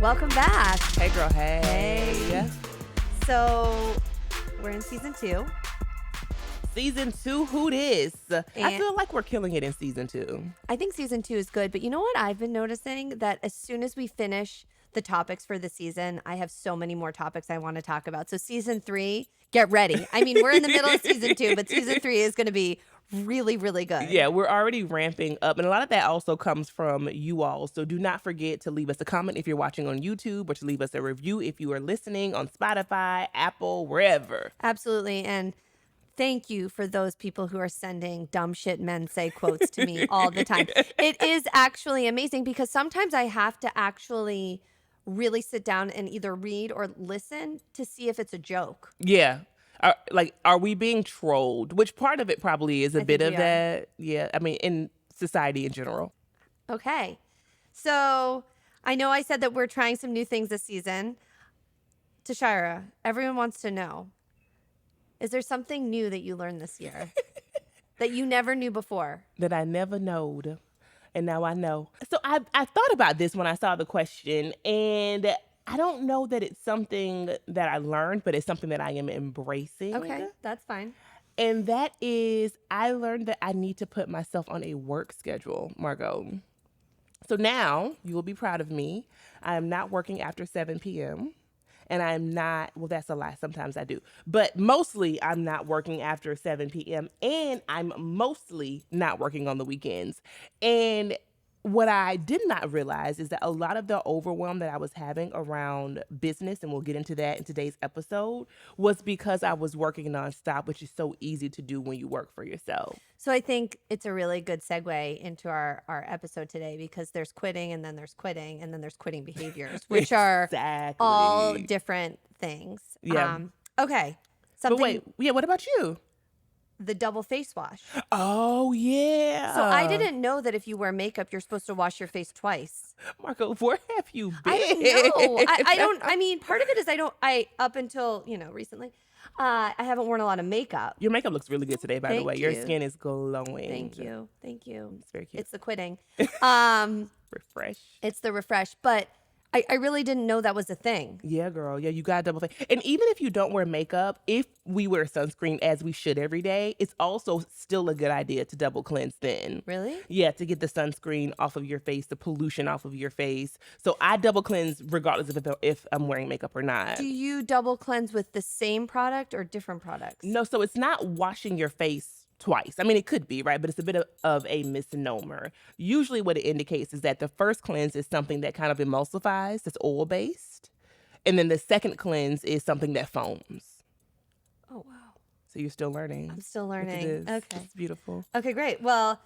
Welcome back. Hey, girl. Hey. Hey. So we're in season 2. Season 2, who dis? I And- feel like we're killing it in season 2. I think season 2 is good, but you know what I've been noticing? That as soon as we finish the topics for the season, I have so many more topics I want to talk about. So season 3, get ready. I mean, we're in the middle of season 2, but season 3 is going to be really, really good. Yeah, we're already ramping up. And a lot of that also comes from you all. So do not forget to leave us a comment if you're watching on YouTube, or to leave us a review if you are listening on Spotify, Apple, wherever. Absolutely. And thank you for those people who are sending dumb shit men say quotes to me all the time. It is actually amazing because sometimes I have to actually really sit down and either read or listen to see if it's a joke. Yeah. Are we being trolled? Which part of it probably is a bit think of we are. that. Yeah. I mean, in society in general. Okay. So I know I said that we're trying some new things this season. Tashira, everyone wants to know, is there something new that you learned this year that you never knew before? That I never knowed. And now I know. So I thought about this when I saw the question, and I don't know that it's something that I learned, but it's something that I am embracing. Okay, that's fine. And that is, I learned that I need to put myself on a work schedule, Margo. So now you will be proud of me. I am not working after 7 p.m. And I'm not, well, that's a lie. Sometimes I do. But mostly I'm not working after 7 p.m. And I'm mostly not working on the weekends. And what I did not realize is that a lot of the overwhelm that I was having around business, and we'll get into that in today's episode, was because I was working nonstop, which is so easy to do when you work for yourself. So I think it's a really good segue into our episode today because there's quitting and then there's quitting and then there's quitting behaviors, which are Exactly. all different things. Yeah. Okay. But Something, wait, yeah, what about you? the double face wash. Oh, yeah. So I didn't know that if you wear makeup, you're supposed to wash your face twice. Margo, where have you been? I don't know. I don't, I mean, part of it is up until, recently, I haven't worn a lot of makeup. Your makeup looks really good today, by the Thank way. Your you. skin is glowing. Thank you. Thank you. It's very cute. It's the quitting. Refresh. It's the refresh. But I really didn't know that was a thing. Yeah, girl. Yeah, you got double face. And even if you don't wear makeup, if we wear sunscreen as we should every day, it's also still a good idea to double cleanse then. Really? Yeah, to get the sunscreen off of your face, the pollution off of your face. So I double cleanse regardless of if I'm wearing makeup or not. Do you double cleanse with the same product or different products? No, so it's not washing your face twice. I mean, it could be, right? But it's a bit of a misnomer. Usually what it indicates is that the first cleanse is something that kind of emulsifies, that's oil-based. And then the second cleanse is something that foams. Oh, wow. So you're still learning. I'm still Yes, learning. it is. Okay. It's beautiful. Okay, great. Well,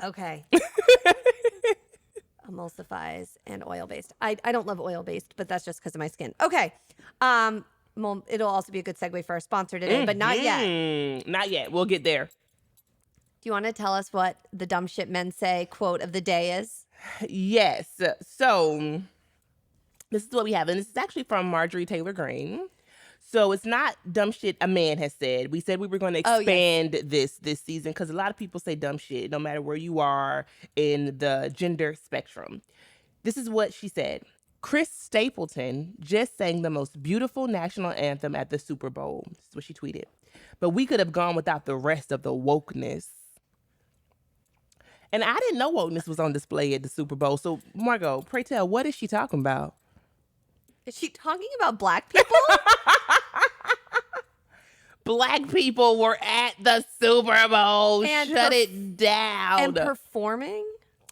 okay. Emulsifies and oil-based. I don't love oil-based, but that's just because of my skin. Okay. Well, it'll also be a good segue for our sponsor today, but not yet. Not yet. We'll get there. Do you want to tell us what the dumb shit men say quote of the day is? Yes. So this is what we have. And this is actually from Marjorie Taylor Greene. So it's not dumb shit a man has said. We said we were going to expand this season because a lot of people say dumb shit no matter where you are in the gender spectrum. This is what she said. Chris Stapleton just sang the most beautiful national anthem at the Super Bowl. This is what she tweeted. But we could have gone without the rest of the wokeness. And I didn't know wokeness was on display at the Super Bowl. So, Margo, pray tell, what is she talking about? Is she talking about black people? Black people were at the Super Bowl. And Shut it down. And performing?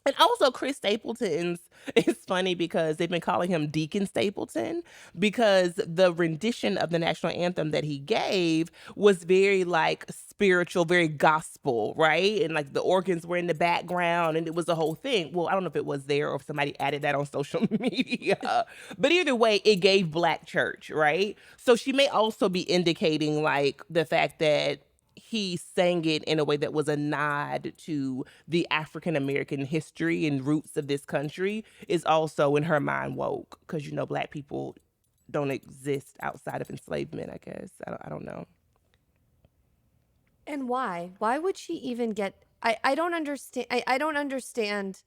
And also Chris Stapleton's, it's funny because they've been calling him Deacon Stapleton because the rendition of the national anthem that he gave was very like spiritual, very gospel, right? And like the organs were in the background and it was a whole thing. Well, I don't know if it was there or if somebody added that on social media, but either way, it gave black church, right? So she may also be indicating like the fact that he sang it in a way that was a nod to the African-American history and roots of this country is also in her mind woke because, black people don't exist outside of enslavement, I guess. I don't know. And why? Why would she even get... I don't understand. I don't understand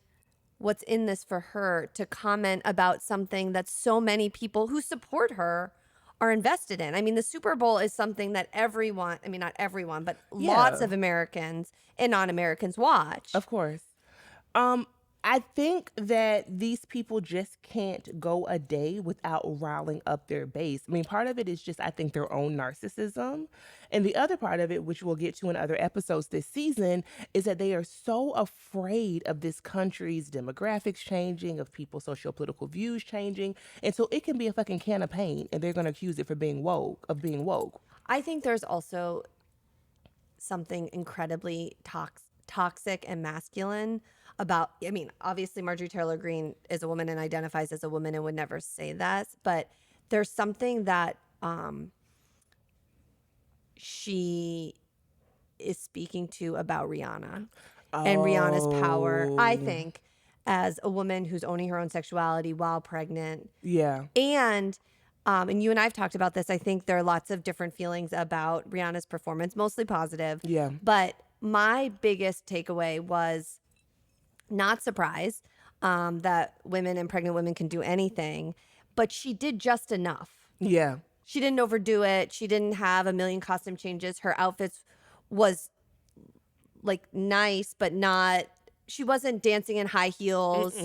what's in this for her to comment about something that so many people who support her are invested in. I mean, the Super Bowl is something that everyone, I mean, not everyone, but lots Yeah, of Americans and non-Americans watch. of course. Um, I think that these people just can't go a day without riling up their base. I mean, part of it is just, I think, their own narcissism. And the other part of it, which we'll get to in other episodes this season, is that they are so afraid of this country's demographics changing, of people's socio-political views changing. And so it can be a fucking can of paint, and they're going to accuse it for being woke, of being woke. I think there's also something incredibly toxic and masculine about, I mean, obviously Marjorie Taylor Greene is a woman and identifies as a woman and would never say that, but there's something that she is speaking to about Rihanna and Rihanna's power, I Oh, think, as a woman who's owning her own sexuality while pregnant. yeah, And you and I have talked about this. I think there are lots of different feelings about Rihanna's performance, mostly positive. yeah, But my biggest takeaway was not surprised that women and pregnant women can do anything, but she did just enough. yeah. She didn't overdo it. She didn't have a million costume changes. Her outfits was like nice, but not, she wasn't dancing in high heels,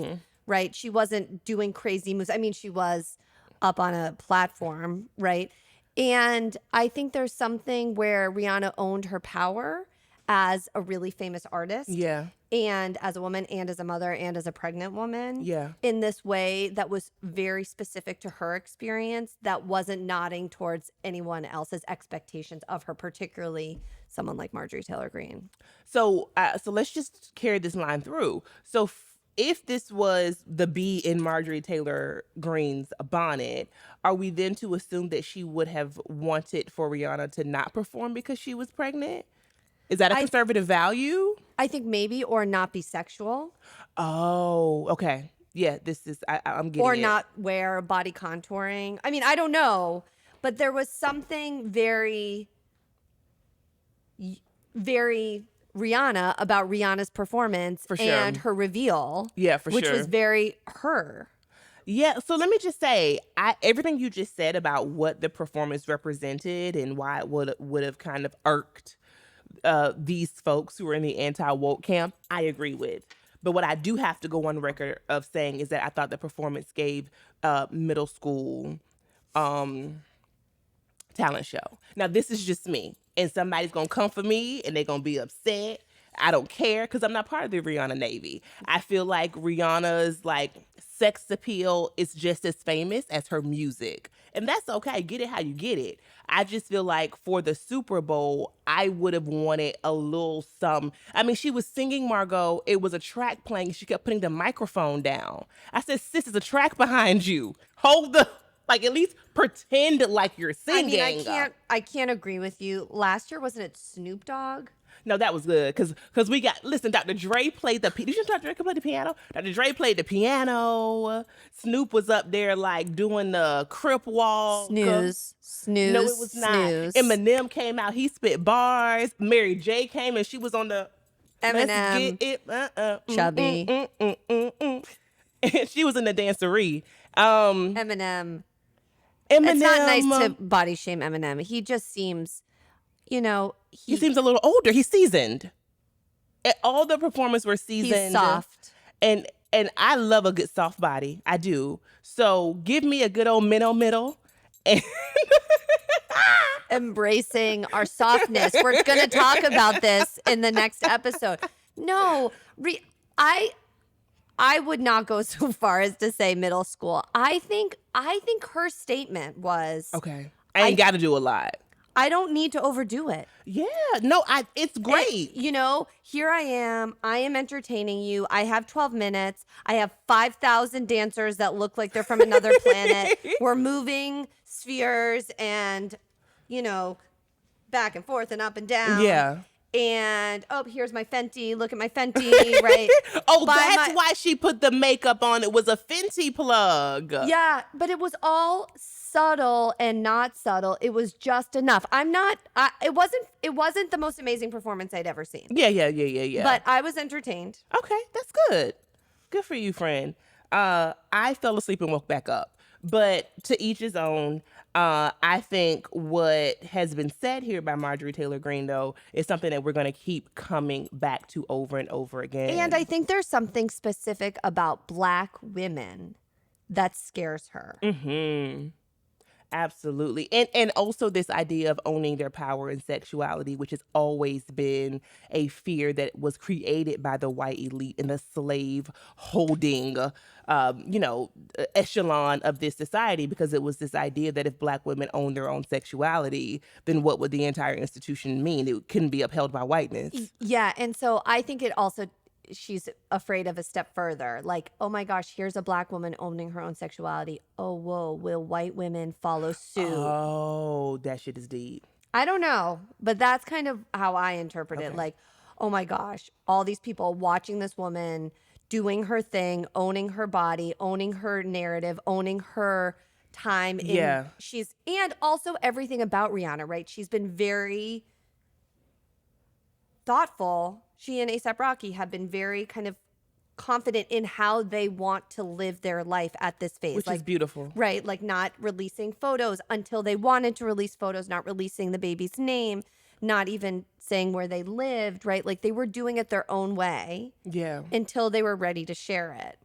right? She wasn't doing crazy moves. I mean, she was up on a platform, right? And I think there's something where Rihanna owned her power as a really famous artist Yeah, and as a woman and as a mother and as a pregnant woman yeah. in this way that was very specific to her experience, that wasn't nodding towards anyone else's expectations of her, particularly someone like Marjorie Taylor Greene. So let's just carry this line through. So if this was the bee in Marjorie Taylor Greene's bonnet, are we then to assume that she would have wanted for Rihanna to not perform because she was pregnant? Is that a conservative value? I think maybe, or not be sexual, Oh, okay. Yeah, this is I'm getting or it. not wear body contouring. I mean, I don't know, but there was something very, very Rihanna about Rihanna's performance For sure. and her reveal. Yeah, for which sure. was very her. Yeah, so let me just say, everything you just said about what the performance represented and why it would have kind of irked these folks who are in the anti-woke camp, I agree with. But what I do have to go on record of saying is that I thought the performance gave middle school talent show. Now, this is just me, and somebody's gonna come for me and they're gonna be upset. I don't care because I'm not part of the Rihanna Navy. I feel like Rihanna's like sex appeal is just as famous as her music. And that's okay. Get it how you get it. I just feel like for the Super Bowl, I would have wanted a little some. I mean, she was singing Margot. It was a track playing. She kept putting the microphone down. I said, sis, there's a track behind you. Hold the, like, at least pretend like you're singing. I mean, I can't agree with you. Last year, wasn't it Snoop Dogg? No, that was good because we got, listen, Dr. Dre played the did you know Dr. Dre could play the piano? Dr. Dre played the piano. Snoop was up there like doing the crip walk. Snooze. No, it was not. Snooze. Eminem came out. He spit bars. Mary J came and she was on the Eminem. Let's get it, Chubby. And she was in the dancery. Eminem. Eminem. It's not nice to body shame Eminem. He just seems, he seems a little older. He's seasoned. All the performers were seasoned. He's soft. And I love a good soft body. I do. So give me a good old middle. And Embracing our softness. We're going to talk about this in the next episode. No, I would not go so far as to say middle school. I think her statement was, okay, I ain't got to do a lot. I don't need to overdo it. Yeah, no, it's great. Here I am entertaining you. I have 12 minutes. I have 5,000 dancers that look like they're from another planet. We're moving spheres and, back and forth and up and down. Yeah. And, here's my Fenty. Look at my Fenty, right? That's why she put the makeup on. It was a Fenty plug. Yeah, but it was all subtle and not subtle. It was just enough. It wasn't the most amazing performance I'd ever seen. Yeah. But I was entertained. Okay, that's good. Good for you, friend. I fell asleep and woke back up. But to each his own. I think what has been said here by Marjorie Taylor Greene, though, is something that we're going to keep coming back to over and over And I again. think there's something specific about Black women that scares her. Hmm. Absolutely. And also this idea of owning their power and sexuality, which has always been a fear that was created by the white elite and the slave holding echelon of this society, because it was this idea that if Black women owned their own sexuality, then what would the entire institution mean? It couldn't be upheld by whiteness. Yeah, and so I think it also, she's afraid of a step further. Like, oh my gosh, here's a Black woman owning her own sexuality. Oh, whoa, will white women follow suit? Oh, that shit is deep. I don't know, but that's kind of how I interpret it. Okay. Like, oh my gosh, all these people watching this woman doing her thing, owning her body, owning her narrative, owning her time in Yeah. she's, and also everything about Rihanna, right? She's been very thoughtful. She and ASAP Rocky have been very kind of confident in how they want to live their life at this phase. Which is beautiful. Right, like not releasing photos until they wanted to release photos, not releasing the baby's name, not even saying where they lived, right? Like they were doing it their own way Yeah. until they were ready to share it.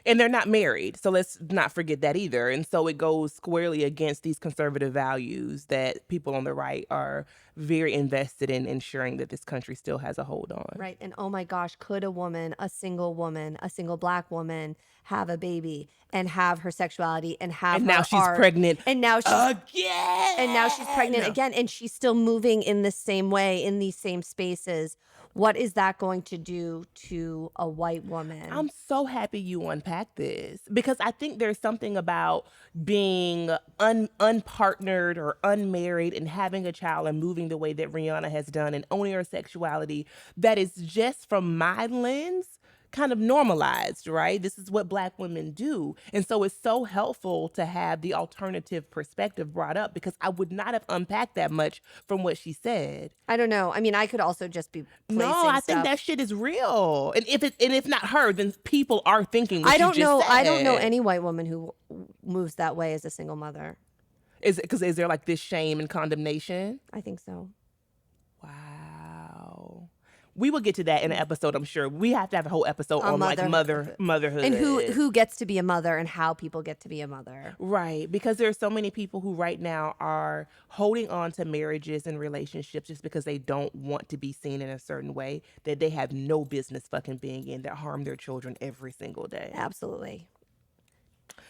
And they're not married, so let's not forget that either. And so it goes squarely against these conservative values that people on the right are very invested in ensuring that this country still has a hold on. Right. And oh my gosh, could a woman, a single Black woman, have a baby and have her sexuality and have And her now she's art? pregnant And now she's again. And now she's pregnant again, and she's still moving in the same way, in these same spaces. What is that going to do to a white woman? I'm so happy you unpacked this, because I think there's something about being unpartnered or unmarried and having a child and moving the way that Rihanna has done and owning her sexuality that is, just from my lens, kind of normalized, right? This is what Black women do. And so it's so helpful to have the alternative perspective brought up, because I would not have unpacked that much from what she said. I don't know. I mean, I could also just be placing No, I think stuff. that shit is real. And if not her, then people are thinking what I don't you just know. said. I don't know any white woman who moves that way as a single mother. Is it because is there like this shame and condemnation? I think so. Wow. We will get to that in an episode, I'm sure. We have to have a whole episode on like motherhood. And who gets to be a mother and how people get to be a mother. Right, because there are so many people who right now are holding on to marriages and relationships just because they don't want to be seen in a certain way that they have no business fucking being in, that harm their children every single day. Absolutely.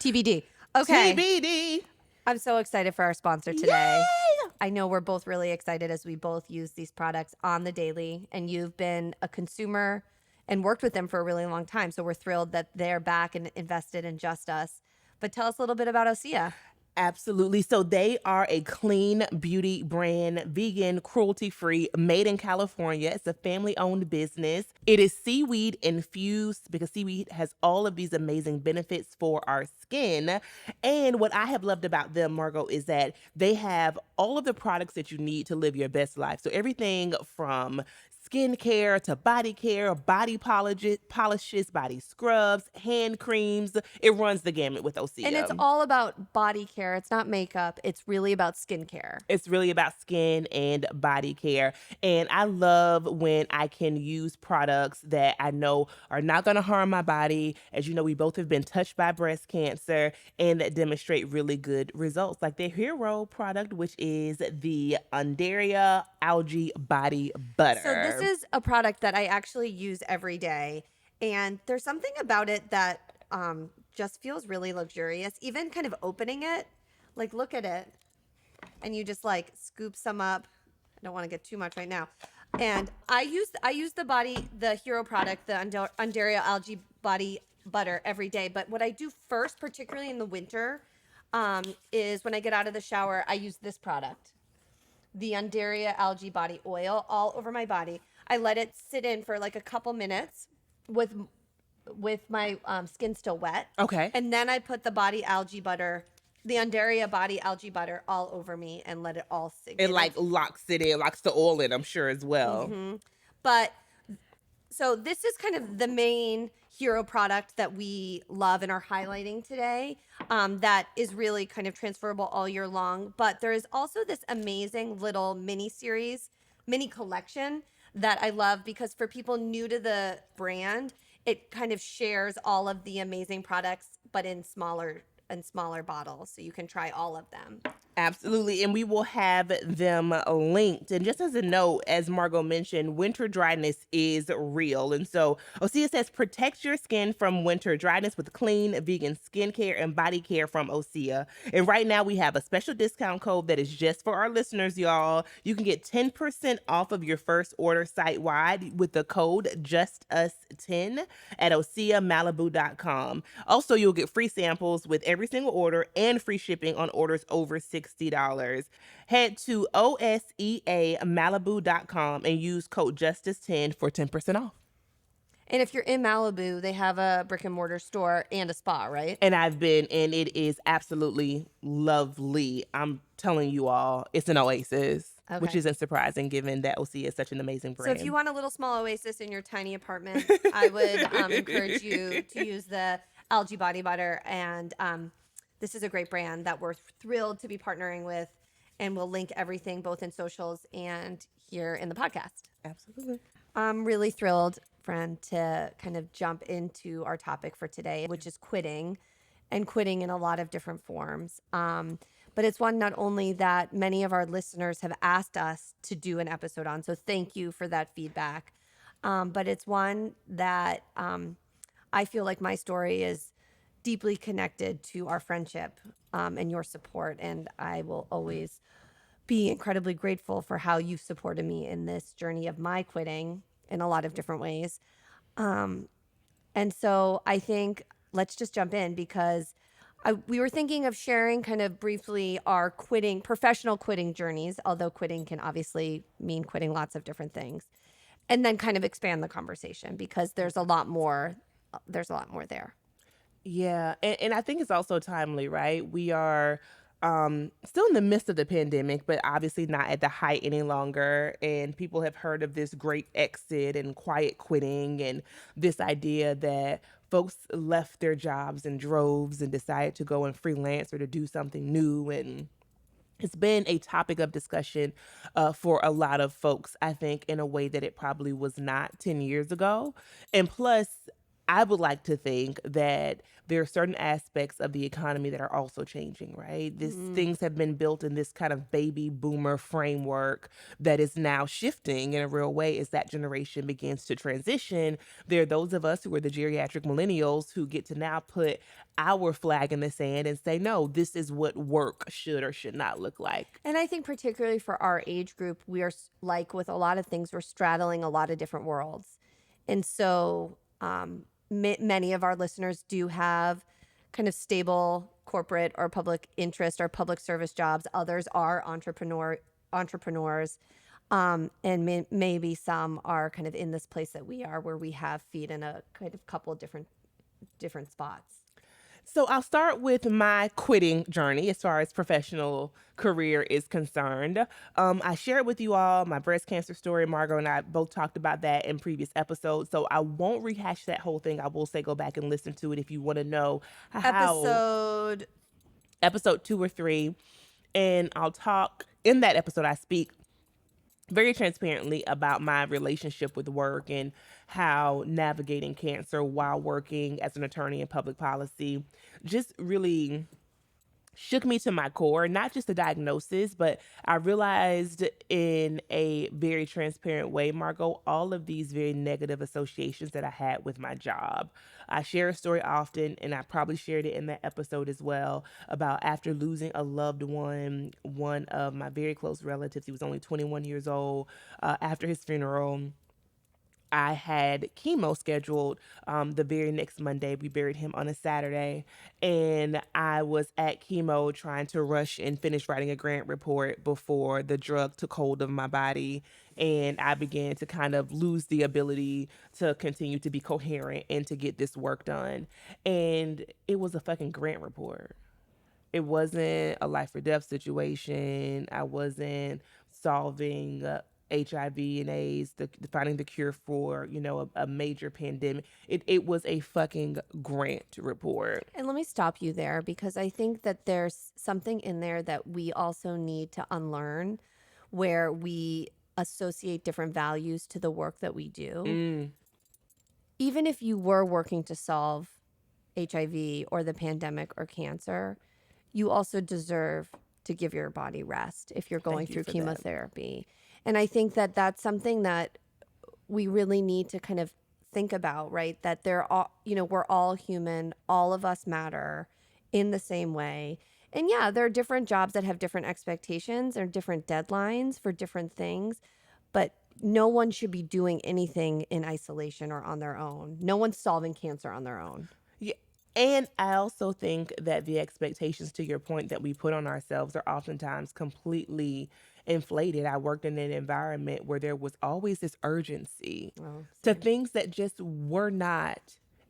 TBD. Okay. TBD. I'm so excited for our sponsor today. Yay! I know we're both really excited as we both use these products on the daily, and you've been a consumer and worked with them for a really long time. So we're thrilled that they're back and invested in Just Us. But tell us a little bit about Osea. Absolutely. So they are a clean beauty brand, vegan, cruelty-free, made in California. It's a family-owned business. It is seaweed infused, because seaweed has all of these amazing benefits for our skin. And what I have loved about them, Margo, is that they have all of the products that you need to live your best life. So everything from skincare to body care, body polishes, body scrubs, hand creams. It runs the gamut with Osea. And it's all about body care. It's not makeup. It's really about skincare. It's really about skin and body care. And I love when I can use products that I know are not going to harm my body. As you know, we both have been touched by breast cancer, and that demonstrate really good results. Like their hero product, which is the Undaria Algae Body Butter. So this is a product that I actually use every day. And there's something about it that just feels really luxurious. Even kind of opening it, like look at it. And you just like scoop some up. I don't want to get too much right now. And I use the hero product, the Undaria Algae Body Butter every day. But what I do first, particularly in the winter, is when I get out of the shower, I use this product, the Undaria Algae Body Oil, all over my body. I let it sit in for like a couple minutes with my skin still wet. Okay. And then I put the body algae butter, the Undaria body algae butter, all over me and let it all sink in. It like locks it in, locks the oil in, I'm sure, as well. But so this is kind of the main hero product that we love and are highlighting today, that is really kind of transferable all year long. But there is also this amazing little mini series, mini collection that I love because for people new to the brand, it kind of shares all of the amazing products, but in smaller bottles, so you can try all of them. Absolutely. And we will have them linked. And just as a note, as Margot mentioned, winter dryness is real. And so Osea says protect your skin from winter dryness with clean vegan skincare and body care from Osea. And right now we have a special discount code that is just for our listeners, y'all. You can get 10% off of your first order site wide with the code JUSTUS10 at OseaMalibu.com. Also, you'll get free samples with every single order and free shipping on orders over $60. Head to OSEAMalibu.com and use code JUSTICE10 for 10% off. And if you're in Malibu, they have a brick and mortar store and a spa, right? And I've been, and it is absolutely lovely. I'm telling you all, it's an oasis, which Okay. isn't surprising given that OC is such an amazing So brand. if you want a little small oasis in your tiny apartment, I would encourage you to use the algae body butter. And this is a great brand that we're thrilled to be partnering with. And we'll link everything both in socials and here in the podcast. Absolutely. I'm really thrilled, friend, to kind of jump into our topic for today, which is quitting and quitting in a lot of different forms. But it's one not only that many of our listeners have asked us to do an episode on, so thank you for that feedback. But it's one that I feel like my story is deeply connected to our friendship and your support. And I will always be incredibly grateful for how you've supported me in this journey of my quitting in a lot of different ways. And so I think let's just jump in because we were thinking of sharing kind of briefly our quitting, professional quitting journeys, although quitting can obviously mean quitting lots of different things, and then kind of expand the conversation because there's a lot more. There's a lot more there. Yeah, and I think it's also timely, right? We are still in the midst of the pandemic, but obviously not at the height any longer. And people have heard of this great exit and quiet quitting, and this idea that folks left their jobs in droves and decided to go and freelance or to do something new. And it's been a topic of discussion for a lot of folks, I think, in a way that it probably was not 10 years ago. And plus, I would like to think that there are certain aspects of the economy that are also changing, right? Things have been built in this kind of baby boomer framework that is now shifting in a real way as that generation begins to transition. There are those of us who are the geriatric millennials who get to now put our flag in the sand and say, no, this is what work should or should not look like. And I think particularly for our age group, we are like with a lot of things, we're straddling a lot of different worlds. And so many of our listeners do have kind of stable corporate or public interest or public service jobs. Others are entrepreneurs. And maybe some are kind of in this place that we are where we have feet in a kind of couple of different spots. So I'll start with my quitting journey as far as professional career is concerned. I shared with you all my breast cancer story. Margo and I both talked about that in previous episodes. So I won't rehash that whole thing. I will say go back and listen to it if you want to know how. Episode 2 or 3. And I'll talk in that episode. I speak very transparently about my relationship with work and how navigating cancer while working as an attorney in public policy just really shook me to my core, not just the diagnosis, but I realized in a very transparent way, Margot, all of these very negative associations that I had with my job. I share a story often, and I probably shared it in that episode as well, about after losing a loved one of my very close relatives. He was only 21 years old. After his funeral, I had chemo scheduled the very next Monday. We buried him on a Saturday. And I was at chemo trying to rush and finish writing a grant report before the drug took hold of my body. And I began to kind of lose the ability to continue to be coherent and to get this work done. And it was a fucking grant report. It wasn't a life or death situation. I wasn't solving HIV and AIDS, finding the cure for, a major pandemic. It was a fucking grant report. And let me stop you there because I think that there's something in there that we also need to unlearn where we associate different values to the work that we do. Mm, Even if you were working to solve HIV or the pandemic or cancer, you also deserve to give your body rest if you're going thank you through for that. chemotherapy. And I think that that's something that we really need to kind of think about, right? That there are, we're all human, all of us matter in the same way. And yeah, there are different jobs that have different expectations or different deadlines for different things, but no one should be doing anything in isolation or on their own. No one's solving cancer on their own. Yeah. And I also think that the expectations, to your point, that we put on ourselves are oftentimes completely inflated. I worked in an environment where there was always this urgency Oh, to same. things that just were not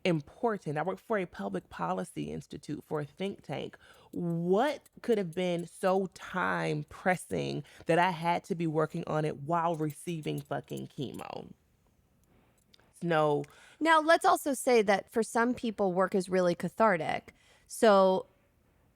important. I worked for a public policy institute, for a think tank. What could have been so time pressing that I had to be working on it while receiving fucking chemo? No. Now, let's also say that for some people, work is really cathartic. So,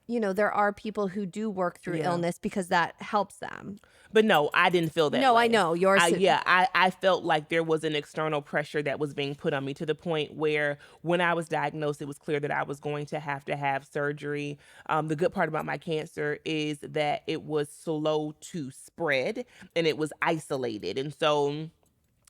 there are people who do work through Yeah. illness because that helps them. But no, I didn't feel that No, way. I know. Yours. I felt like there was an external pressure that was being put on me, to the point where when I was diagnosed, it was clear that I was going to have surgery. The good part about my cancer is that it was slow to spread and it was isolated. And so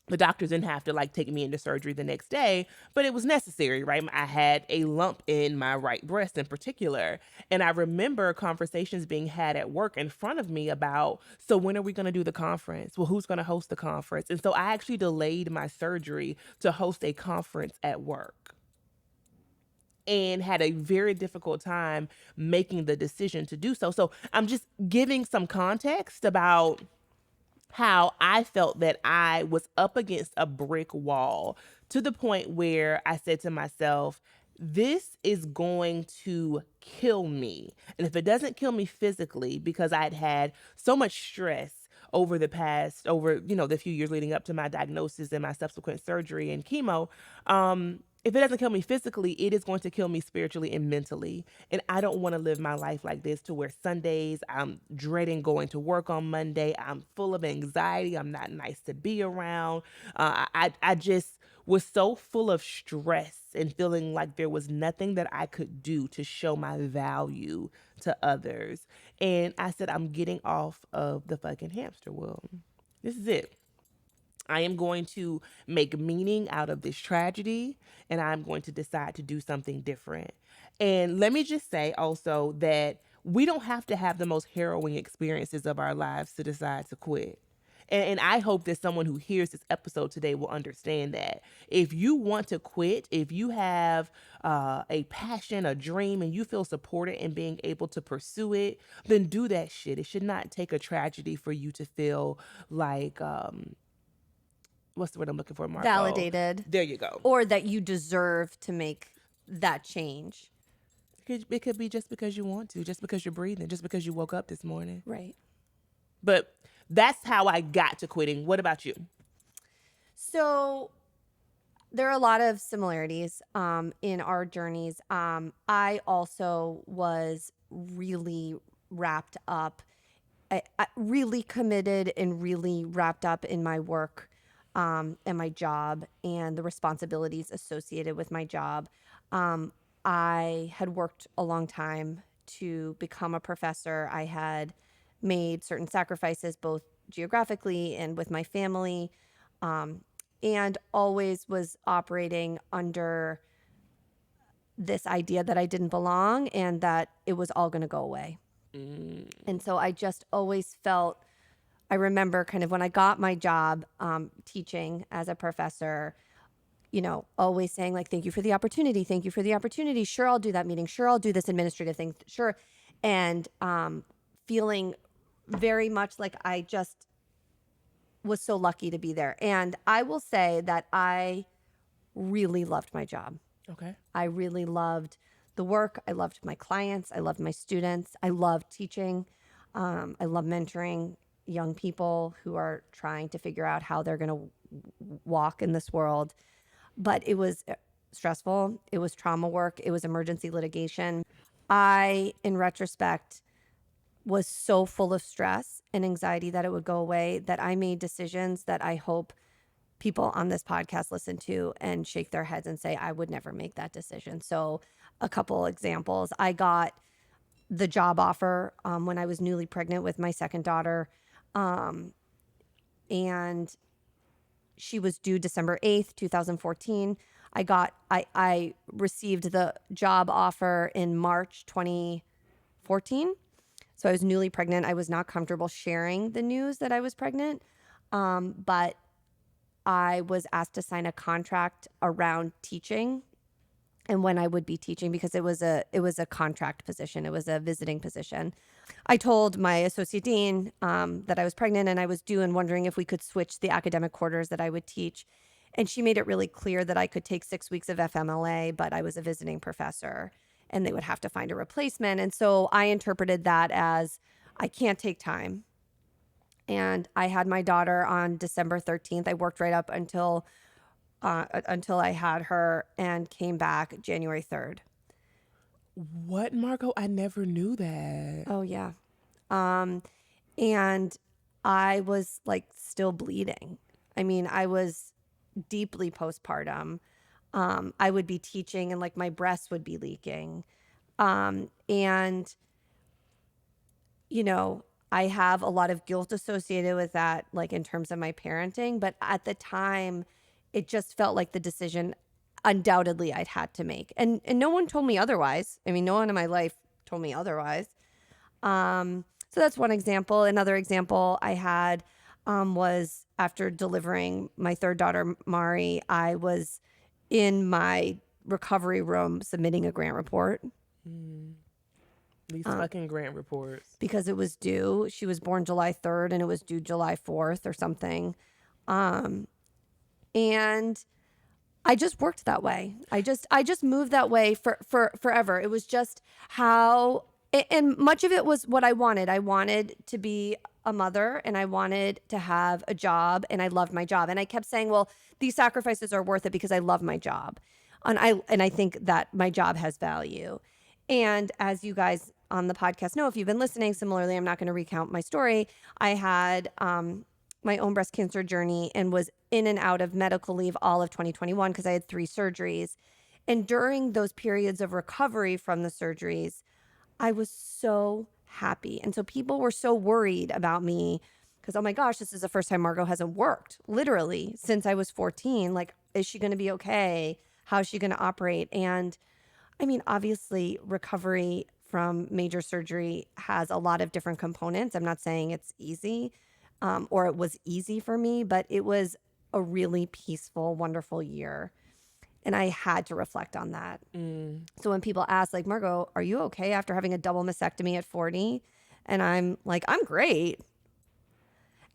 the doctors didn't have to like take me into surgery the next day, but it was necessary, right? I had a lump in my right breast in particular. And I remember conversations being had at work in front of me about, so when are we going to do the conference? Well, who's going to host the conference? And so I actually delayed my surgery to host a conference at work and had a very difficult time making the decision to do so. So I'm just giving some context about how I felt that I was up against a brick wall, to the point where I said to myself, this is going to kill me. And if it doesn't kill me physically, because I'd had so much stress over the few years leading up to my diagnosis and my subsequent surgery and chemo, if it doesn't kill me physically, it is going to kill me spiritually and mentally. And I don't want to live my life like this, to where Sundays I'm dreading going to work on Monday. I'm full of anxiety. I'm not nice to be around. I just was so full of stress and feeling like there was nothing that I could do to show my value to others. And I said, I'm getting off of the fucking hamster wheel. This is it. I am going to make meaning out of this tragedy, and I'm going to decide to do something different. And let me just say also that we don't have to have the most harrowing experiences of our lives to decide to quit. And I hope that someone who hears this episode today will understand that. If you want to quit, if you have a passion, a dream, and you feel supported in being able to pursue it, then do that shit. It should not take a tragedy for you to feel like, what's the word I'm looking for, Marco? Validated. There you go. Or that you deserve to make that change. It could be just because you want to, just because you're breathing, just because you woke up this morning. Right. But that's how I got to quitting. What about you? So there are a lot of similarities in our journeys. I also was really wrapped up, I really committed and really wrapped up in my work and my job and the responsibilities associated with my job. I had worked a long time to become a professor. I had made certain sacrifices, both geographically and with my family, and always was operating under this idea that I didn't belong and that it was all going to go away. And so I just always felt, I remember kind of when I got my job teaching as a professor, always saying like, thank you for the opportunity. Thank you for the opportunity. Sure, I'll do that meeting. Sure, I'll do this administrative thing. Sure. And feeling very much like I just was so lucky to be there. And I will say that I really loved my job. Okay. I really loved the work. I loved my clients. I loved my students. I loved teaching. I love mentoring. young people who are trying to figure out how they're going to walk in this world. But it was stressful. It was trauma work. It was emergency litigation. I, in retrospect, was so full of stress and anxiety that it would go away that I made decisions that I hope people on this podcast listen to and shake their heads and say, I would never make that decision. So, a couple examples. I got the job offer when I was newly pregnant with my second daughter. And she was due December 8th, 2014. I received the job offer in March 2014. So I was newly pregnant. I was not comfortable sharing the news that I was pregnant. But I was asked to sign a contract around teaching and when I would be teaching because it was a contract position. It was a visiting position. I told my associate dean that I was pregnant and I was due and wondering if we could switch the academic quarters that I would teach. And she made it really clear that I could take 6 weeks of FMLA, but I was a visiting professor and they would have to find a replacement. And so I interpreted that as I can't take time. And I had my daughter on December 13th. I worked right up until I had her and came back January 3rd. What, Margo? I never knew that. Oh, yeah. And I was like still bleeding. I mean, I was deeply postpartum. I would be teaching and like my breasts would be leaking. And, you know, I have a lot of guilt associated with that, like in terms of my parenting. But at the time, it just felt like the decision undoubtedly I'd had to make. And no one told me otherwise. I mean, no one in my life told me otherwise. So that's one example. Another example I had was after delivering my third daughter, Mari, I was in my recovery room submitting a grant report. These fucking grant reports. Because it was due. She was born July 3rd and it was due July 4th or something. And I just worked that way. I just moved that way for forever. It was just how, and much of it was what I wanted. I wanted to be a mother and I wanted to have a job and I loved my job. And I kept saying, well, these sacrifices are worth it because I love my job. And I think that my job has value. And as you guys on the podcast know, if you've been listening, similarly, I'm not going to recount my story. I had my own breast cancer journey and was in and out of medical leave all of 2021 because I had 3 surgeries. And during those periods of recovery from the surgeries, I was so happy. And so people were so worried about me because, oh my gosh, this is the first time Margo hasn't worked, literally, since I was 14. Like, is she going to be okay? How's she going to operate? And I mean, obviously, recovery from major surgery has a lot of different components. I'm not saying it's easy or it was easy for me, but it was a really peaceful, wonderful year. And I had to reflect on that. So when people ask, like, Margo, are you okay after having a double mastectomy at 40? And I'm like, I'm great.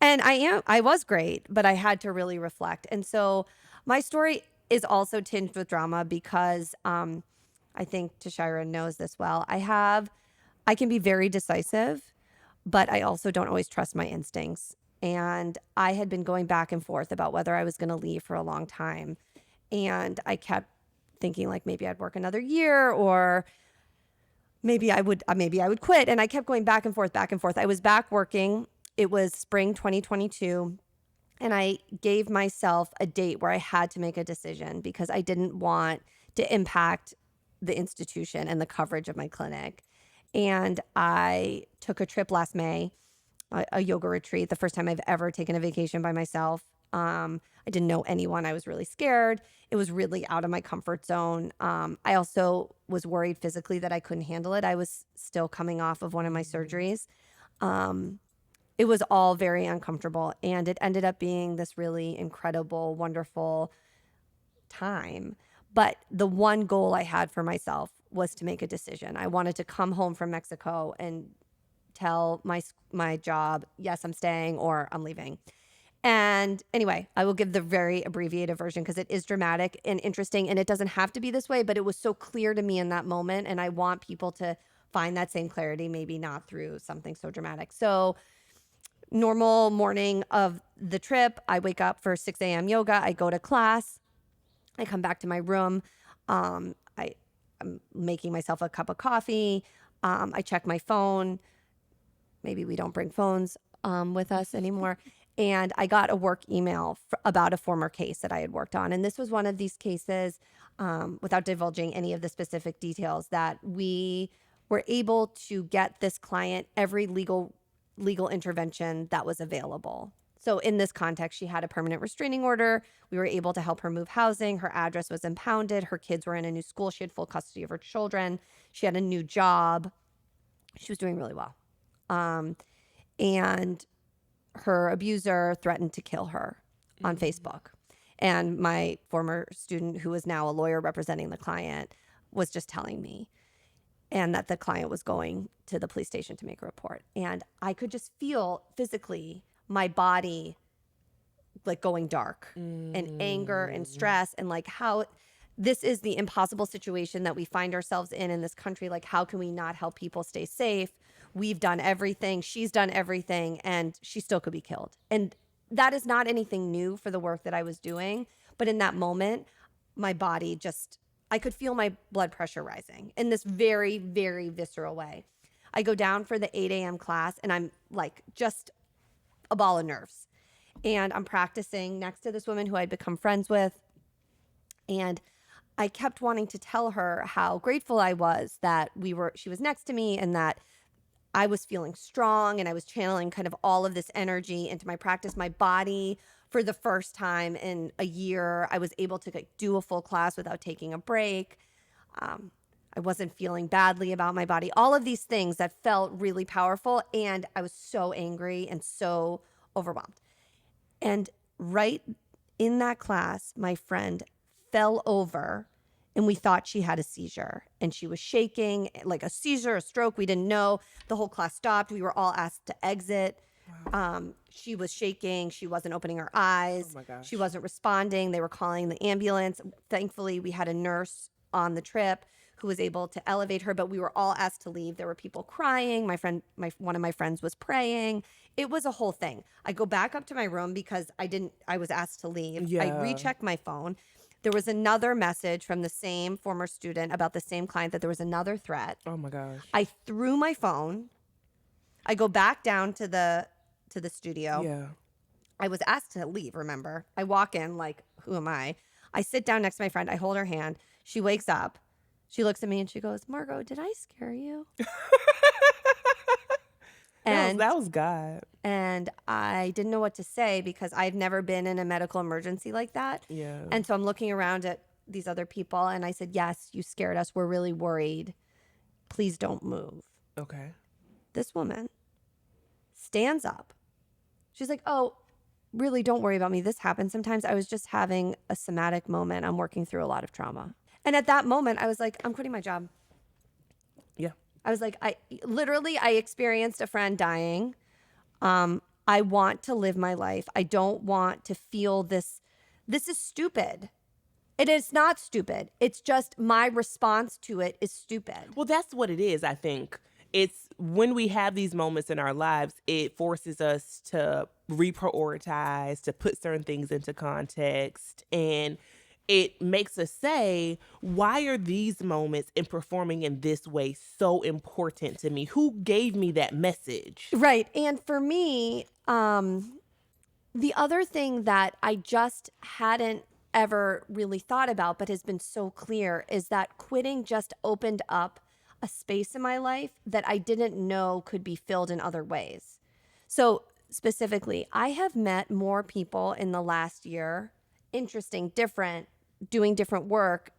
And I was great, but I had to really reflect. And so my story is also tinged with drama because I think Tashira knows this well. I can be very decisive, but I also don't always trust my instincts. And I had been going back and forth about whether I was going to leave for a long time. And I kept thinking like maybe I'd work another year or maybe I would quit. And I kept going back and forth, back and forth. I was back working. It was spring 2022. And I gave myself a date where I had to make a decision because I didn't want to impact the institution and the coverage of my clinic. And I took a trip last May, a yoga retreat, the first time I've ever taken a vacation by myself. I didn't know anyone. I was really scared. It was really out of my comfort zone. I also was worried physically that I couldn't handle it. I was still coming off of one of my surgeries. It was all very uncomfortable. And it ended up being this really incredible, wonderful time. But the one goal I had for myself was to make a decision. I wanted to come home from Mexico and tell my job, yes, I'm staying or I'm leaving. And anyway, I will give the very abbreviated version because it is dramatic and interesting and it doesn't have to be this way, but it was so clear to me in that moment. And I want people to find that same clarity, maybe not through something so dramatic. So normal morning of the trip, I wake up for 6 a.m. yoga. I go to class. I come back to my room. I'm making myself a cup of coffee. I check my phone. Maybe we don't bring phones with us anymore. And I got a work email about a former case that I had worked on. And this was one of these cases, without divulging any of the specific details, that we were able to get this client every legal intervention that was available. So in this context, she had a permanent restraining order. We were able to help her move housing. Her address was impounded. Her kids were in a new school. She had full custody of her children. She had a new job. She was doing really well. And her abuser threatened to kill her on Facebook. And my former student, who is now a lawyer representing the client, was just telling me, and that the client was going to the police station to make a report. And I could just feel physically my body like going dark, and anger and stress, and like how this is the impossible situation that we find ourselves in this country. Like, how can we not help people stay safe? We've done everything. She's done everything, and she still could be killed. And that is not anything new for the work that I was doing. But in that moment, my body just, I could feel my blood pressure rising in this very, very visceral way. I go down for the 8 a.m. class, and I'm like just a ball of nerves. And I'm practicing next to this woman who I'd become friends with. And I kept wanting to tell her how grateful I was that she was next to me, and that I was feeling strong, and I was channeling kind of all of this energy into my practice. My body, for the first time in a year, I was able to do a full class without taking a break. I wasn't feeling badly about my body. All of these things that felt really powerful, and I was so angry and so overwhelmed. And right in that class, my friend fell over, and we thought she had a seizure, and she was shaking like a seizure, a stroke. We didn't know. The whole class stopped. We were all asked to exit. Wow. She was shaking. She wasn't opening her eyes. Oh my gosh. She wasn't responding. They were calling the ambulance. Thankfully, we had a nurse on the trip who was able to elevate her, but we were all asked to leave. There were people crying. One of my friends was praying. It was a whole thing. I go back up to my room because I was asked to leave. Yeah. I rechecked my phone. There was another message from the same former student about the same client, that there was another threat. Oh my gosh. I threw my phone. I go back down to the studio. Yeah. I was asked to leave, remember? I walk in like, who am I? I sit down next to my friend. I hold her hand. She wakes up. She looks at me and she goes, "Margo, did I scare you?" And that was God. And I didn't know what to say because I've never been in a medical emergency like that. Yeah. And so I'm looking around at these other people, and I said, "Yes, you scared us. We're really worried. Please don't move." Okay. This woman stands up. She's like, "Oh, really, don't worry about me. This happens sometimes. I was just having a somatic moment. I'm working through a lot of trauma." And at that moment, I was like, I'm quitting my job. Yeah. I was like, I experienced a friend dying. I want to live my life. I don't want to feel this. This is stupid. It is not stupid. It's just my response to it is stupid. Well, that's what it is, I think. It's when we have these moments in our lives, it forces us to reprioritize, to put certain things into context, and it makes us say, why are these moments and performing in this way so important to me? Who gave me that message? Right. And for me, the other thing that I just hadn't ever really thought about, but has been so clear, is that quitting just opened up a space in my life that I didn't know could be filled in other ways. So specifically, I have met more people in the last year, interesting, different, doing different work,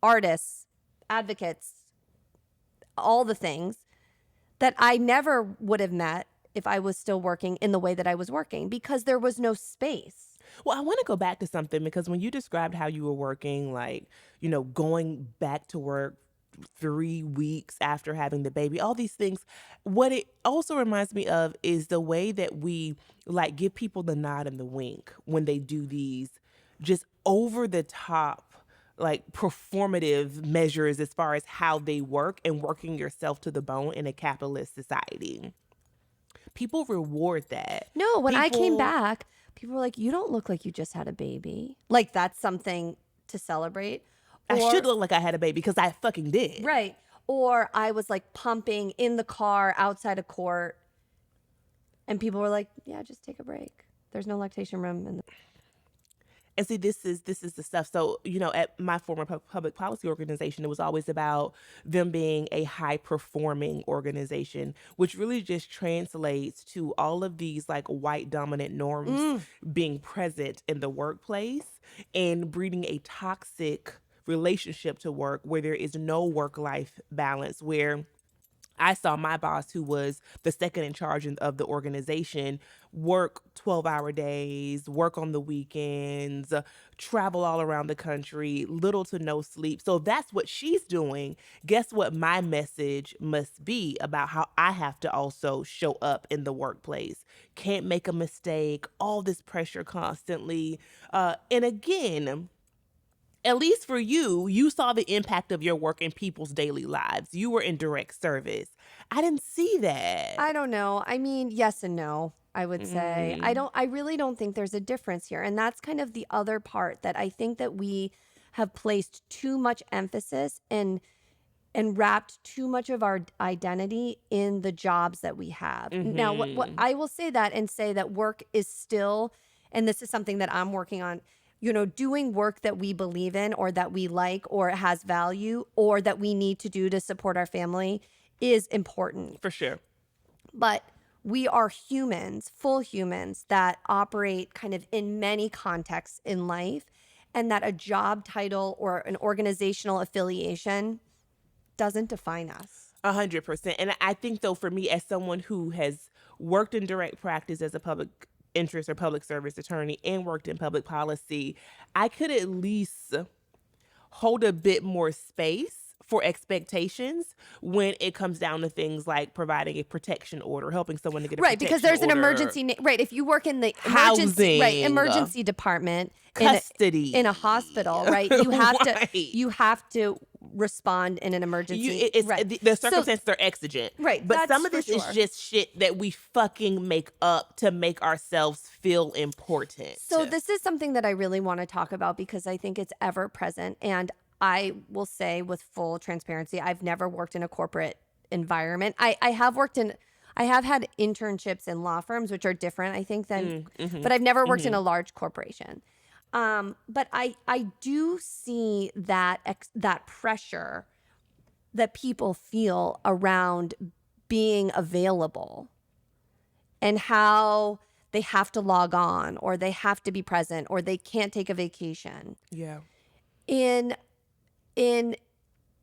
artists, advocates, all the things that I never would have met if I was still working in the way that I was working, because there was no space. Well, I want to go back to something, because when you described how you were working, like, going back to work 3 weeks after having the baby, all these things, what it also reminds me of is the way that we like give people the nod and the wink when they do these just over the top, like performative measures as far as how they work and working yourself to the bone in a capitalist society. people reward that. No, when I came People, back, people were like, "You don't look like you just had a baby." Like that's something to celebrate. I should Or look like I had a baby because I fucking did. right. Or I was like pumping in the car outside of court, and people were like, "Yeah, just take a break. There's no lactation room." And And see, this is the stuff. So, at my former public policy organization, it was always about them being a high performing organization, which really just translates to all of these like white dominant norms being present in the workplace and breeding a toxic relationship to work where there is no work life balance, where I saw my boss, who was the second in charge of the organization, work 12-hour days, work on the weekends, travel all around the country, little to no sleep. So if that's what she's doing, guess what my message must be about how I have to also show up in the workplace. Can't make a mistake, all this pressure constantly. And again, at least for you, you saw the impact of your work in people's daily lives. You were in direct service. I didn't see that. I don't know. I mean, yes and no, I would say. Mm. I really don't think there's a difference here. And that's kind of the other part that I think that we have placed too much emphasis and wrapped too much of our identity in the jobs that we have. Now, what Mm-hmm. I will say that and say that work is still, and this is something that I'm working on, doing work that we believe in or that we like or has value or that we need to do to support our family is important. For sure. But we are humans, full humans that operate kind of in many contexts in life, and that a job title or an organizational affiliation doesn't define us. 100%. And I think, though, for me, as someone who has worked in direct practice as a public interest or public service attorney and worked in public policy, I could at least hold a bit more space for expectations when it comes down to things like providing a protection order, helping someone to get a Right, because protection there's an order, emergency. Right, if you work in the emergency, right, housing, emergency department custody, in a hospital, right, you have right. you have to respond in an emergency. Right, The circumstances are exigent, right, but that's some of for this is sure. just shit that we fucking make up to make ourselves feel important. So this is something that I really want to talk about because I think it's ever present. And I will say with full transparency, I've never worked in a corporate environment. I have had internships in law firms, which are different, I think, than, but I've never worked in a large corporation. But I do see that pressure that people feel around being available and how they have to log on or they have to be present or they can't take a vacation Yeah. in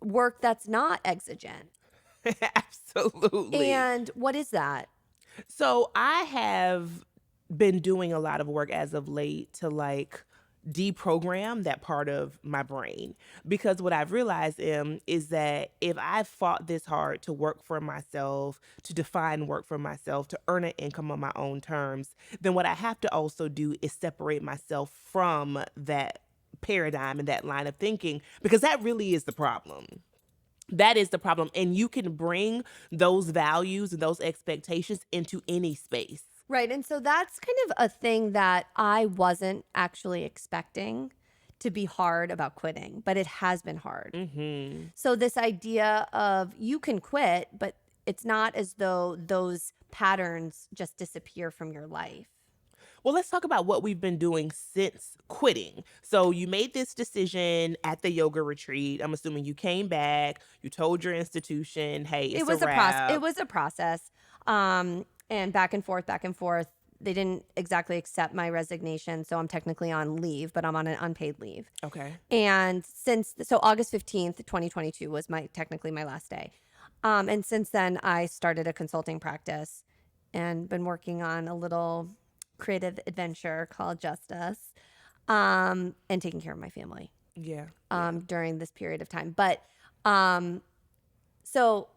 work that's not exigent. Absolutely. And what is that? So I have been doing a lot of work as of late to like deprogram that part of my brain, because what I've realized is that if I fought this hard to work for myself, to define work for myself, to earn an income on my own terms, then what I have to also do is separate myself from that paradigm and that line of thinking, because that really is the problem. That is the problem. And you can bring those values and those expectations into any space. Right. And so that's kind of a thing that I wasn't actually expecting to be hard about quitting, but it has been hard. Mm-hmm. So this idea of you can quit, but it's not as though those patterns just disappear from your life. Well, let's talk about what we've been doing since quitting. So you made this decision at the yoga retreat. I'm assuming you came back, you told your institution, hey, it's It was a a process. wrap. It was a process. And back and forth, back and forth. They didn't exactly accept my resignation, so I'm technically on leave, but I'm on an unpaid leave. Okay. And so August 15th, 2022 was technically my last day. And since then I started a consulting practice and been working on a little creative adventure called Justice, and taking care of my family Yeah. during this period of time. But so,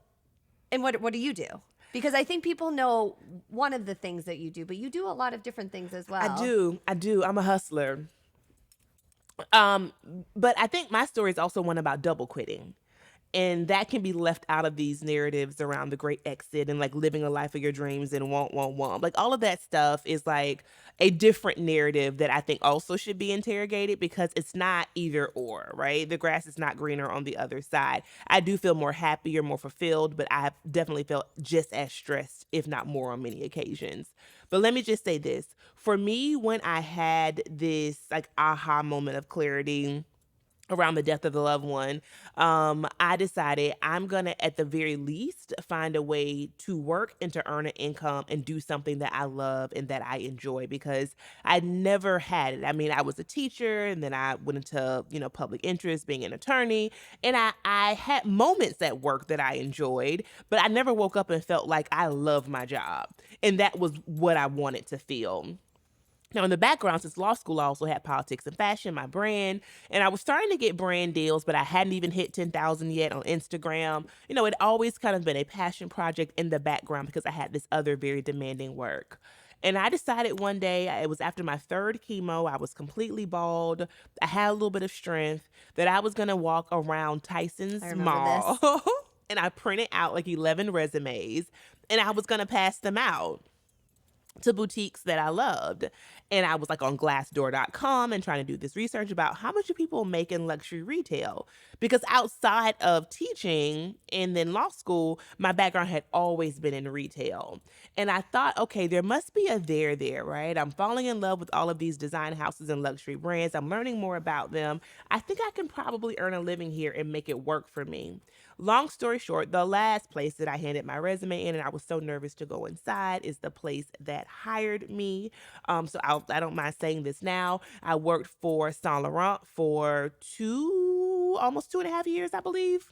and what do you do? Because I think people know one of the things that you do, but you do a lot of different things as well. I do. I'm a hustler. But I think my story is also one about double quitting. And that can be left out of these narratives around the great exit and like living a life of your dreams and want. Like all of that stuff is like a different narrative that I think also should be interrogated, because it's not either or, right? The grass is not greener on the other side. I do feel more happy or more fulfilled, but I have definitely felt just as stressed, if not more, on many occasions. But let me just say this. For me, when I had this like aha moment of clarity around the death of the loved one, I decided I'm gonna, at the very least, find a way to work and to earn an income and do something that I love and that I enjoy, because I never had it. I mean, I was a teacher, and then I went into, public interest, being an attorney, and I had moments at work that I enjoyed, but I never woke up and felt like I loved my job. And that was what I wanted to feel. Now, in the background, since law school, I also had politics and fashion, my brand, and I was starting to get brand deals, but I hadn't even hit 10,000 yet on Instagram. It always kind of been a passion project in the background because I had this other very demanding work. And I decided one day, it was after my third chemo, I was completely bald, I had a little bit of strength, that I was gonna walk around I Tyson's remember Mall this. and I printed out like 11 resumes and I was gonna pass them out to boutiques that I loved. And I was like on glassdoor.com and trying to do this research about how much do people make in luxury retail. Because outside of teaching and then law school, my background had always been in retail. And I thought, okay, there must be a there, right? I'm falling in love with all of these design houses and luxury brands. I'm learning more about them. I think I can probably earn a living here and make it work for me. Long story short, the last place that I handed my resume in, and I was so nervous to go inside, is the place that hired me. I don't mind saying this now. I worked for Saint Laurent for almost 2.5 years, I believe.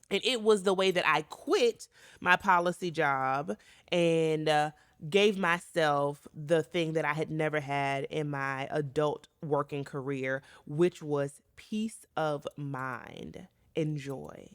And it was the way that I quit my policy job and gave myself the thing that I had never had in my adult working career, which was peace of mind and joy.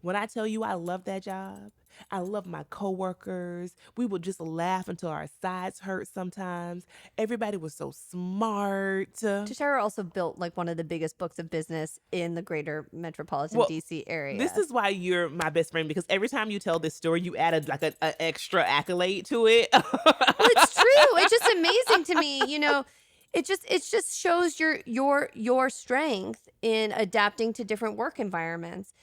When I tell you I love that job, I love my coworkers. We would just laugh until our sides hurt sometimes. Everybody was so smart. Tashira also built like one of the biggest books of business in the greater metropolitan Well, DC this area. is why you're my best friend, because every time you tell this story, you added like an extra accolade to it. Well, it's true. It's just amazing to me, it just shows your strength in adapting to different work environments.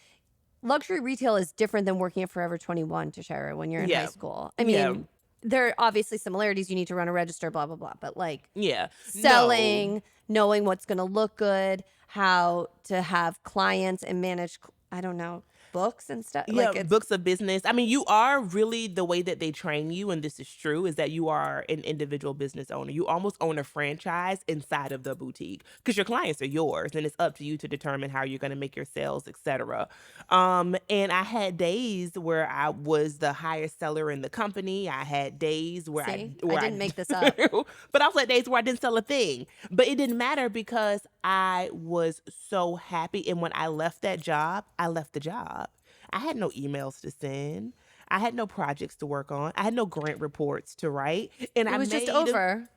Luxury retail is different than working at Forever 21, Tashira, when you're in high Yeah. school. I Yeah. mean, there are obviously similarities. You need to run a register, blah, blah, blah. But like Yeah. No. selling, knowing what's going to look good, how to have clients and manage, I don't know, books and stuff. Yeah, Like it's, books of business. I mean, you are really, the way that they train you, and this is true, is that you are an individual business owner. You almost own a franchise inside of the boutique because your clients are yours, and it's up to you to determine how you're going to make your sales, etc. And I had days where I was the highest seller in the company. I had days where see, I where didn't make this up. but I also had days where I didn't sell a thing. But it didn't matter because I was so happy. And when I left that job, I left the job. I had no emails to send. I had no projects to work on. I had no grant reports to write. And It was just over.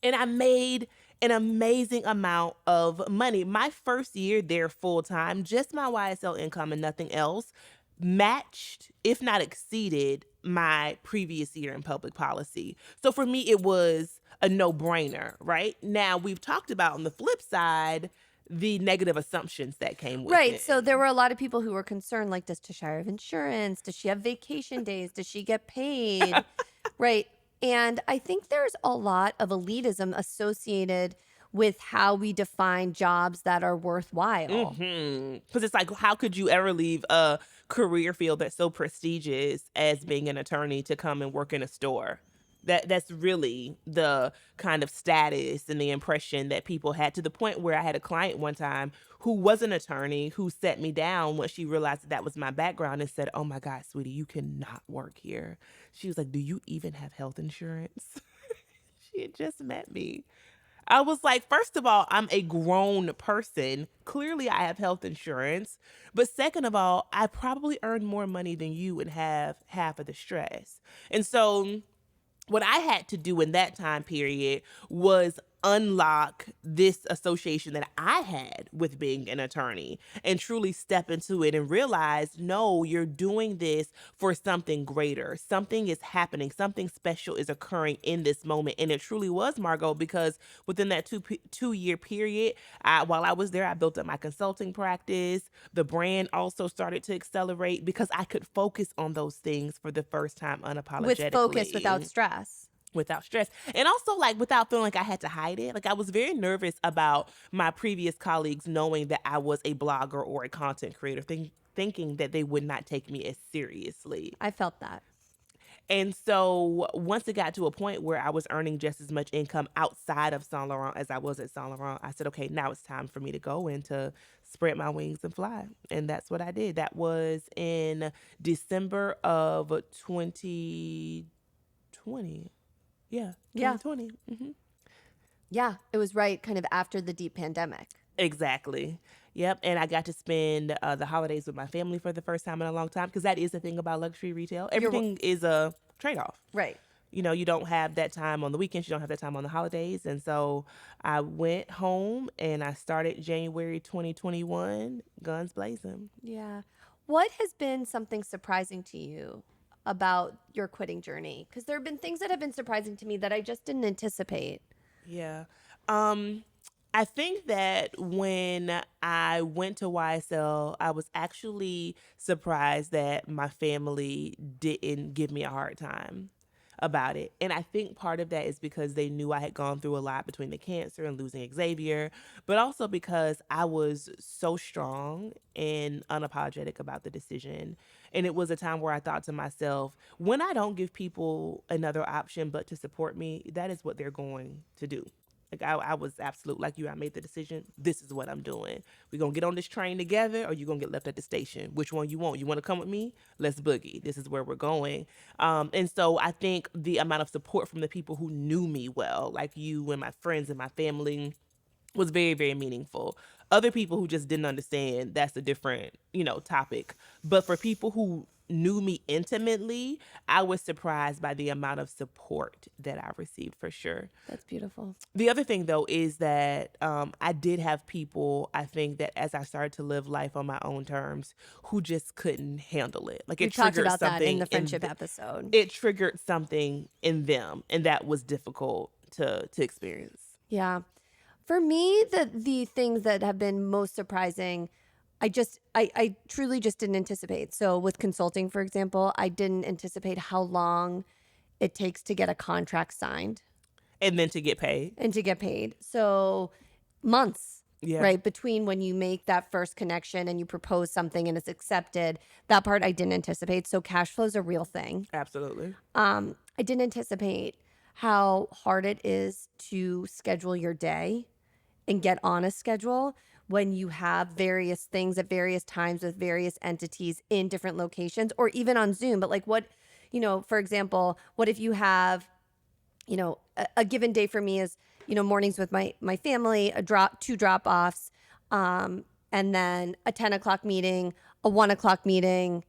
I made an amazing amount of money. My first year there full time, just my YSL income and nothing else, matched, if not exceeded, my previous year in public policy. So for me, it was a no brainer, right? Now, we've talked about on the flip side the negative assumptions that came with Right. it. So there were a lot of people who were concerned, like, does Tashira have insurance? Does she have vacation days? Does she get paid? Right. And I think there's a lot of elitism associated with how we define jobs that are worthwhile. Because it's like, how could you ever leave a career field that's so prestigious as being an attorney to come and work in a store? That's really the kind of status and the impression that people had, to the point where I had a client one time who was an attorney who set me down when she realized that was my background and said, "Oh my God, sweetie, you cannot work here." She was like, "Do you even have health insurance?" She had just met me. I was like, first of all, I'm a grown person. Clearly, I have health insurance. But second of all, I probably earn more money than you and have half of the stress. And so what I had to do in that time period was unlock this association that I had with being an attorney and truly step into it and realize, no, you're doing this for something greater. Something is happening. Something special is occurring in this moment. And it truly was, Margo, because within that 2 year period, while I was there, I built up my consulting practice. The brand also started to accelerate because I could focus on those things for the first time With focus, unapologetically, without stress. without stress, and also like without feeling like I had to hide it. Like I was very nervous about my previous colleagues knowing that I was a blogger or a content creator, thinking that they would not take me as seriously. I felt that. And so once it got to a point where I was earning just as much income outside of Saint Laurent as I was at Saint Laurent, I said, okay, now it's time for me to go and to spread my wings and fly. And that's what I did. That was in December of 2020. Yeah, Yeah. 2020. Yeah, it was right kind of after the deep pandemic. Exactly. Yep. And I got to spend the holidays with my family for the first time in a long time, because that is the thing about luxury retail. Everything is a trade off. Right. You know, you don't have that time on the weekends, you don't have that time on the holidays. And so I went home and I started January 2021, guns blazing. Yeah. What has been something surprising to you about your quitting journey? Because there have been things that have been surprising to me that I just didn't anticipate. Yeah. I think that when I went to YSL, I was actually surprised that my family didn't give me a hard time about it. And I think part of that is because they knew I had gone through a lot between the cancer and losing Xavier, but also because I was so strong and unapologetic about the decision. And it was a time where I thought to myself, when I don't give people another option but to support me, that is what they're going to do. Like I was absolute like you. I made the decision. This is what I'm doing. We're going to get on this train together, or you're going to get left at the station. Which one you want? You want to come with me? Let's boogie. This is where we're going. And so I think the amount of support from the people who knew me well, like you and my friends and my family, was very, very meaningful. Other people who just didn't understand, that's a different, topic. But for people who knew me intimately, I was surprised by the amount of support that I received, for sure. That's beautiful. The other thing, though, is that I did have people, I think, that as I started to live life on my own terms, who just couldn't handle it. Like We it talked triggered about that something in the friendship episode. It triggered something in them, and that was difficult to experience. Yeah. For me, the things that have been most surprising, I truly just didn't anticipate. So with consulting, for example, I didn't anticipate how long it takes to get a contract signed And then to get paid. and to get paid. So months, Yeah. right? Between when you make that first connection and you propose something and it's accepted, that part I didn't anticipate. So cash flow is a real thing. Absolutely. I didn't anticipate how hard it is to schedule your day and get on a schedule when you have various things at various times with various entities in different locations, or even on Zoom. But like what, for example, what if you have, a given day for me is, mornings with my family, two drop offs, and then a 10 o'clock meeting, a 1 o'clock meeting,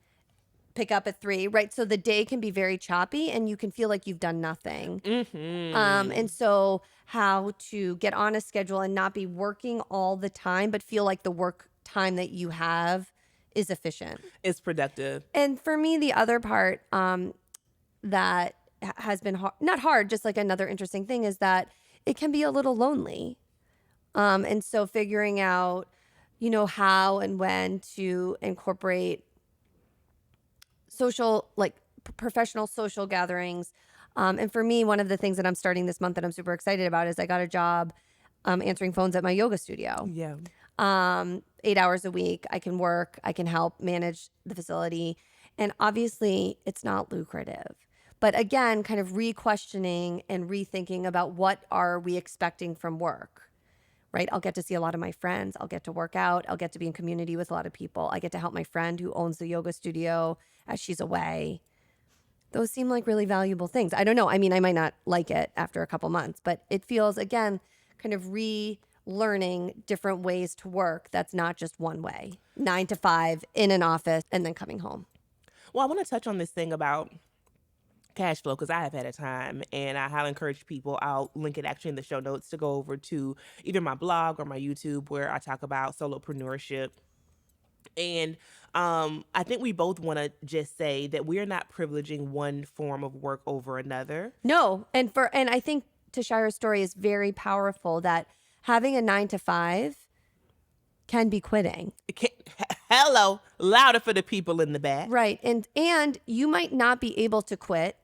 pick up at 3, right? So the day can be very choppy and you can feel like you've done nothing. And so how to get on a schedule and not be working all the time, but feel like the work time that you have is efficient. It's productive. And for me, the other part that has been not hard, just like another interesting thing, is that it can be a little lonely. And so figuring out, how and when to incorporate social, like professional social gatherings. And for me, one of the things that I'm starting this month that I'm super excited about is I got a job answering phones at my yoga studio. Yeah. 8 hours a week. I can work, I can help manage the facility. And obviously it's not lucrative. But again, kind of re-questioning and rethinking about what are we expecting from work, right? I'll get to see a lot of my friends. I'll get to work out. I'll get to be in community with a lot of people. I get to help my friend who owns the yoga studio as she's away. Those seem like really valuable things. I don't know. I mean, I might not like it after a couple months, but it feels, again, kind of relearning different ways to work that's not just one way, 9 to 5 in an office and then coming home. Well, I want to touch on this thing about cash flow, because I have had a time, and I highly encourage people. I'll link it actually in the show notes to go over to either my blog or my YouTube where I talk about solopreneurship. And I think we both want to just say that we're not privileging one form of work over another. No, and I think Tashira's story is very powerful that having a 9 to 5 can be quitting. Hello, louder for the people in the back. Right. And you might not be able to quit,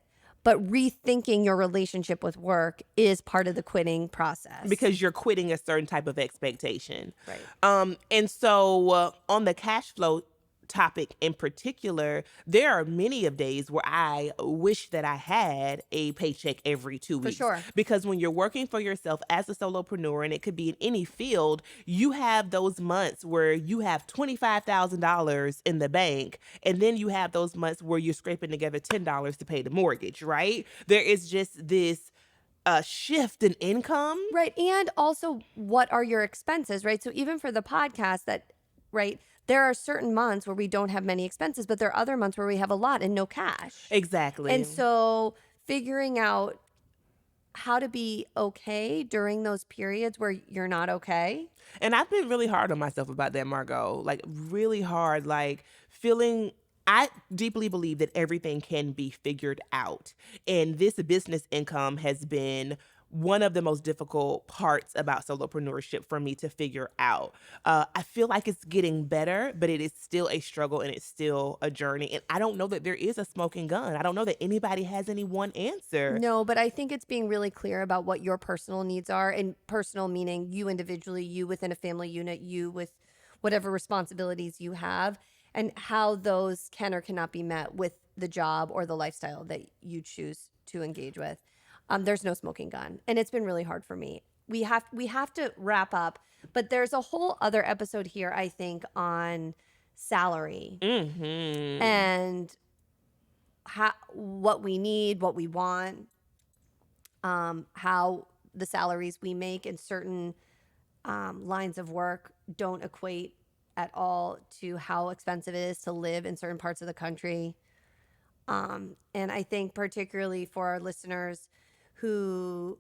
but rethinking your relationship with work is part of the quitting process. Because you're quitting a certain type of expectation. Right. And so on the cash flow topic in particular, there are many of days where I wish that I had a paycheck every 2 weeks. For sure. Because when you're working for yourself as a solopreneur, and it could be in any field, you have those months where you have $25,000 in the bank, and then you have those months where you're scraping together $10 to pay the mortgage, right? There is just this shift in income. Right. And also, what are your expenses, right? So even for the podcast, right, there are certain months where we don't have many expenses, but there are other months where we have a lot and no cash. Exactly. And so figuring out how to be okay during those periods where you're not okay. And I've been really hard on myself about that, Margo. Like, really hard, like feeling. I deeply believe that everything can be figured out. And this business income has been one of the most difficult parts about solopreneurship for me to figure out. I feel like it's getting better, but it is still a struggle, and it's still a journey. And I don't know that there is a smoking gun. I don't know that anybody has any one answer. No, but I think it's being really clear about what your personal needs are, and personal meaning you individually, you within a family unit, you with whatever responsibilities you have, and how those can or cannot be met with the job or the lifestyle that you choose to engage with. There's no smoking gun, and it's been really hard for me. We have to wrap up, but there's a whole other episode here, I think, on salary and what we need, what we want, how the salaries we make in certain lines of work don't equate at all to how expensive it is to live in certain parts of the country. And I think particularly for our listeners for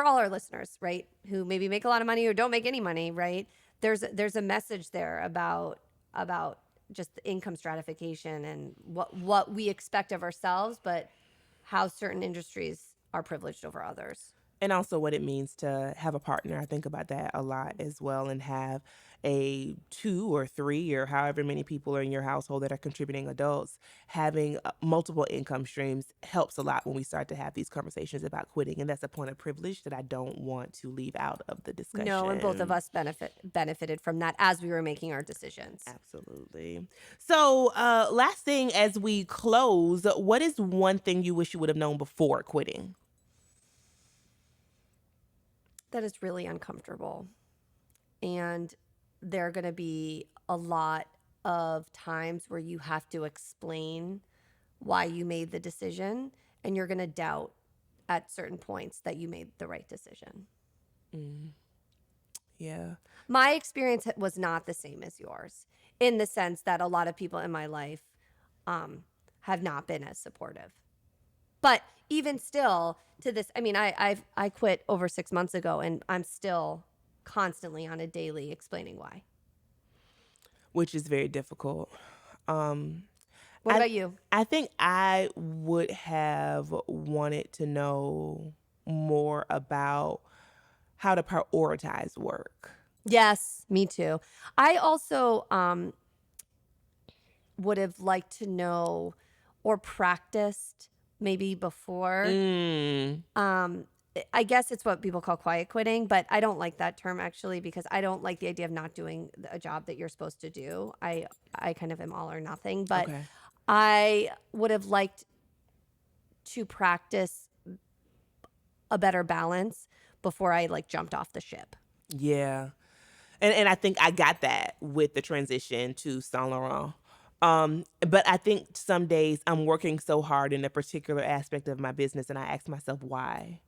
all our listeners, right, who maybe make a lot of money or don't make any money, right? There's a message there about just the income stratification and what we expect of ourselves, but how certain industries are privileged over others. And also what it means to have a partner. I think about that a lot as well, and have a 2 or 3 or however many people are in your household that are contributing adults. Having multiple income streams helps a lot when we start to have these conversations about quitting. And that's a point of privilege that I don't want to leave out of the discussion. No, and both of us benefited from that as we were making our decisions. Absolutely. So last thing as we close, what is one thing you wish you would have known before quitting? That is really uncomfortable. And there are going to be a lot of times where you have to explain why you made the decision, and you're going to doubt at certain points that you made the right decision. Yeah. My experience was not the same as yours, in the sense that a lot of people in my life have not been as supportive. But even still, to this, I mean, I quit over 6 months ago, and I'm still constantly on a daily explaining why. Which is very difficult. What about you? I think I would have wanted to know more about how to prioritize work. Yes, me too. I also would have liked to know or practiced maybe before. I guess it's what people call quiet quitting, but I don't like that term actually, because I don't like the idea of not doing a job that you're supposed to do. I kind of am all or nothing, but Okay. I would have liked to practice a better balance before I jumped off the ship. Yeah. And I think I got that with the transition to Saint Laurent. But I think some days I'm working so hard in a particular aspect of my business, and I ask myself, why?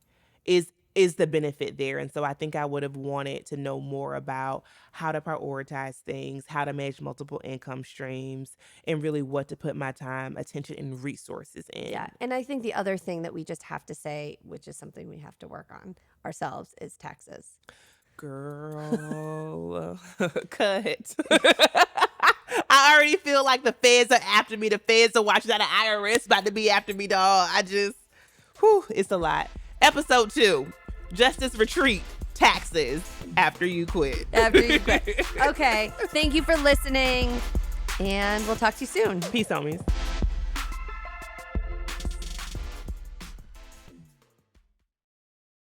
Is is the benefit there. And so I think I would have wanted to know more about how to prioritize things, how to manage multiple income streams, and really what to put my time, attention, and resources in. Yeah. And I think the other thing that we just have to say, which is something we have to work on ourselves, is taxes. Girl, cut. I already feel like the feds are after me. The feds are watching out. The IRS about to be after me, dog. It's a lot. Episode 2, Justice Retreat, Taxes After You Quit. After you quit. Okay. Thank you for listening, and we'll talk to you soon. Peace, homies.